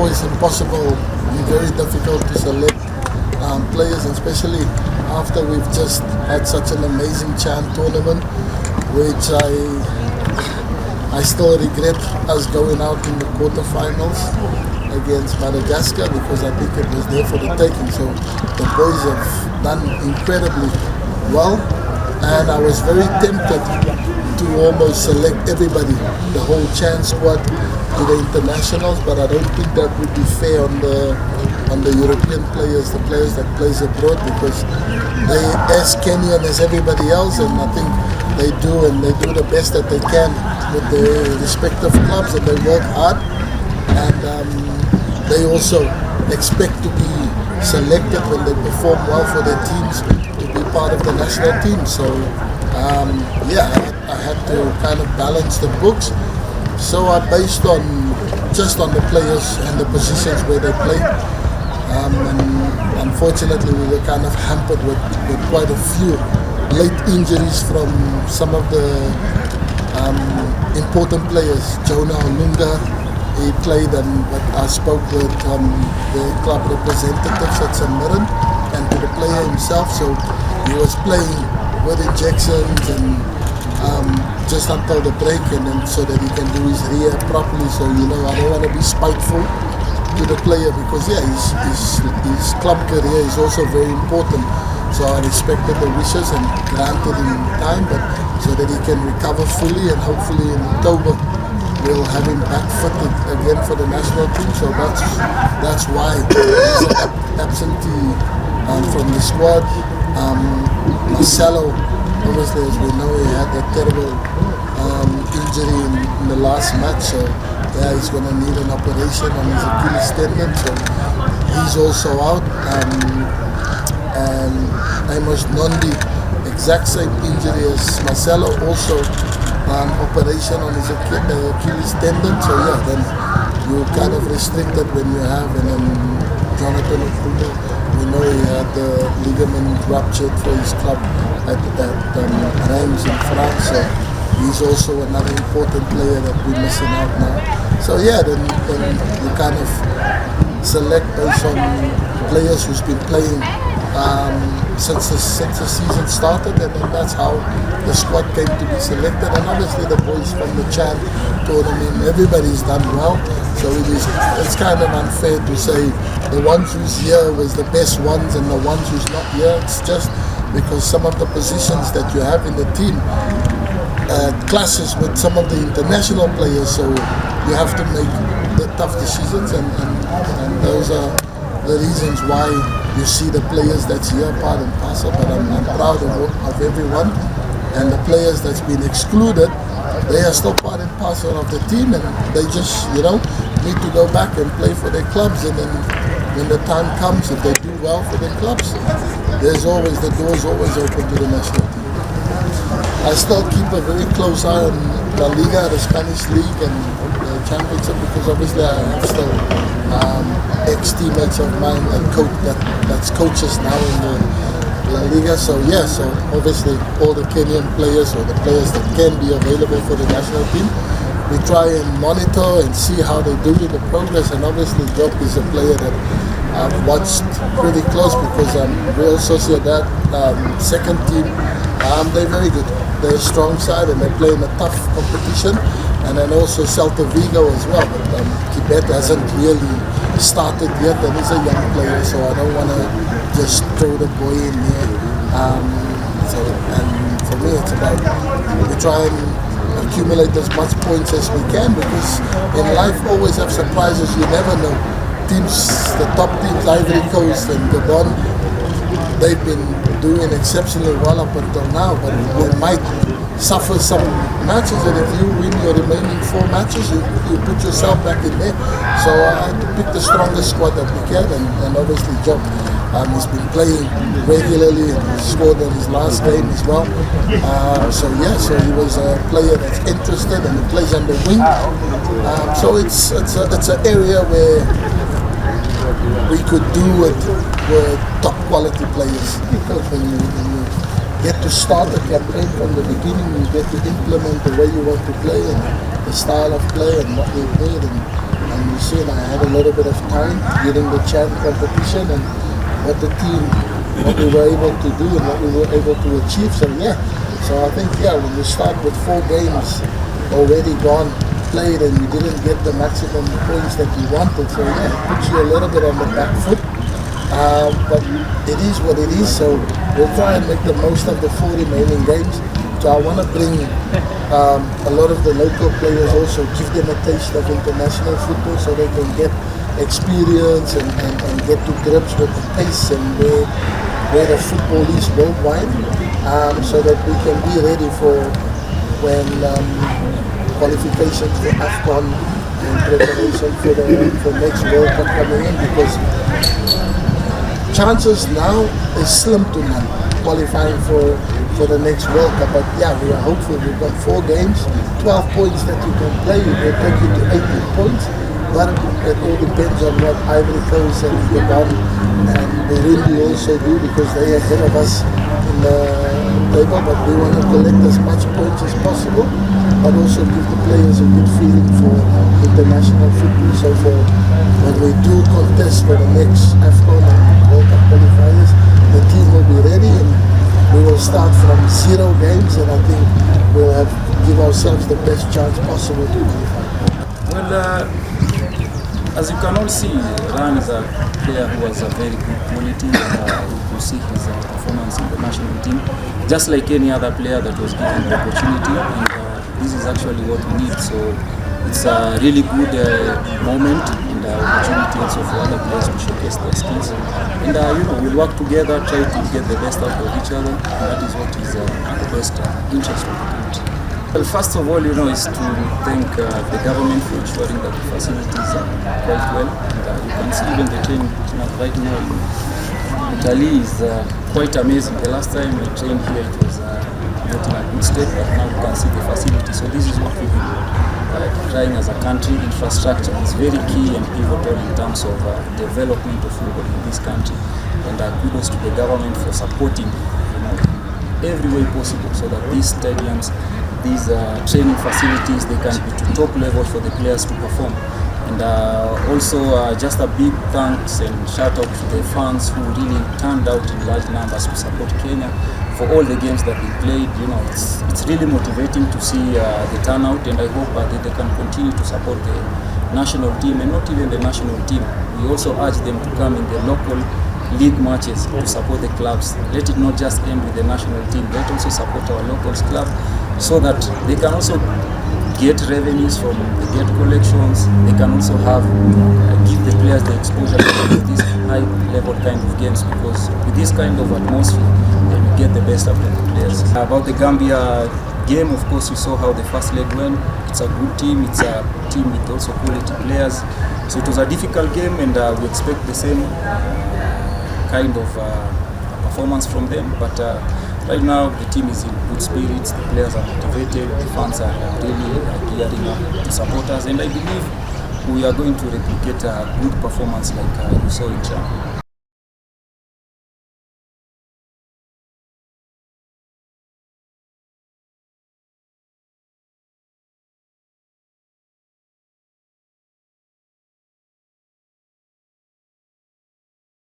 always impossible and very difficult to select players, especially after we've just had such an amazing CHAN tournament, which I still regret us going out in the quarterfinals against Madagascar, because I think it was there for the taking. So the boys have done incredibly well, and I was very tempted to almost select everybody, the whole CHAN squad, to the internationals, but I don't think that would be fair on the European players, the players that plays abroad, because they as Kenyan as everybody else, and I think they do the best that they can with their respective clubs, and they work hard, and they also expect to be selected when they perform well for their teams to be part of the national team. So I had to kind of balance the books. So I based on just on the players and the positions where they play. And unfortunately, we were kind of hampered with quite a few late injuries from some of the important players. Jonah Olunga, he played, but I spoke with the club representatives at St. Mirren and to the player himself. So he was playing with injections and just until the break, and then so that he can do his rehab properly. So I don't want to be spiteful to the player, because his club career is also very important. So I respected the wishes and granted him time, but so that he can recover fully, and hopefully in October we'll have him back fitted again for the national team. So that's why he's an absentee from the squad. Marcelo, obviously, as we know, he had that terrible injury in the last match, so he's going to need an operation on his Achilles tendon, so he's also out. And Amos Nondi, exact same injury as Marcelo, also operation on his Achilles tendon, so then you're kind of restricted when you have, and then Jonathan Okuno, we know he had the ligament ruptured for his club at Reims in France, so he's also another important player that we're missing out now. So then you kind of select based on players who's been playing since the season started, and then that's how the squad came to be selected. And obviously the boys from the CHAN tournament, everybody's done well, so it's kind of unfair to say the ones who's here was the best ones and the ones who's not here. It's just because some of the positions that you have in the team clashes with some of the international players, so you have to make the tough decisions, and those are the reasons why you see the players that's here part and parcel. But I'm proud of everyone, and the players that's been excluded, they are still part and parcel of the team, and they just need to go back and play for their clubs, and then when the time comes, if they do well for their clubs, the door's always open to the national team. I still keep a very close eye on La Liga, the Spanish league, and the championship, because obviously I have still ex-teammates of mine that's coaches now in the La Liga. So obviously all the Kenyan players, or the players that can be available for the national team, we try and monitor and see how they do in the progress. And obviously Job is a player that I've watched pretty close, because Real Sociedad second team, they're very good. They're a strong side, and they play in a tough competition. And then also Celta Vigo as well. But Kibet hasn't really started yet, and he's a young player, so I don't want to just throw the boy in here. And for me, it's about we try and accumulate as much points as we can, because in life always have surprises. You never know. The top teams, Ivory Coast and Gabon, they've been doing exceptionally well up until now, but we might suffer some matches, and if you win your remaining 4 matches, you put yourself back in there. So I had to pick the strongest squad that we can, and obviously Job has been playing regularly, and he scored on his last game as well. So he was a player that's interested, and he plays on the wing. So it's an area where we could do it with top quality players, because when you get to start a campaign from the beginning, you get to implement the way you want to play and the style of play and what we need, and And you see, I had a little bit of time during the Chan competition and what we were able to do and what we were able to achieve. So yeah, so I think when you start with 4 games already gone, played, and you didn't get the maximum points that you wanted, so yeah, it puts you a little bit on the back foot. But it is what it is, so we'll try and make the most of the 4 remaining games. So I want to bring a lot of the local players also, give them a taste of international football so they can get experience and get to grips with the pace and where the football is worldwide, so that we can be ready for when qualifications for AFCON and preparation for next World Cup coming in, because chances now is slim to none qualifying for the next World Cup. But yeah, we are hopeful. We've got 4 games, 12 points that you can play. It will take you to 18 points. But it all depends on what Ivory Coast and Gabon and Burundi also do, because they are ahead of us in the table. But we want to collect as much points as possible, but also give the players a good feeling for international football. So for when we do contest for the next AFCON and World Cup qualifiers, the team will be ready, and we will start from 0 games, and I think we'll give ourselves the best chance possible to qualify. Well, as you can all see, Ran is a player who has a very good quality. You see his performance in the national team, just like any other player that was given the opportunity, and this is actually what we need. So it's a really good moment and opportunity also for other players to showcase their skills. And we'll work together, try to get the best out of each other, and that is what is the best interest of the community. Well, first of all, is to thank the government for ensuring that the facilities are quite well. And you can see even the training right now in Italy is quite amazing. The last time we trained here, it was not in a good state, but now you can see the facility. So this is what we've been trying as a country. Infrastructure is very key and pivotal in terms of development of football in this country. And kudos to the government for supporting every way possible so that these stadiums, these training facilities, they can be to top level for the players to perform. And also just a big thanks and shout out to the fans who really turned out in large numbers to support Kenya for all the games that they played. It's really motivating to see the turnout, and I hope that they can continue to support the national team, and not even the national team. We also urge them to come in the local league matches to support the clubs. Let it not just end with the national team. Let also support our locals club, so that they can also get revenues from the gate collections. They can also give the players the exposure to these high level kind of games, because with this kind of atmosphere, then you get the best out of the players. About the Gambia game, of course, you saw how the first leg went. It's a good team. It's a team with also quality players. So it was a difficult game, and we expect the same kind of performance from them. But right now, the team is in good spirits, the players are motivated, the fans are really gearing up to support us, and I believe we are going to replicate a good performance like you saw in China.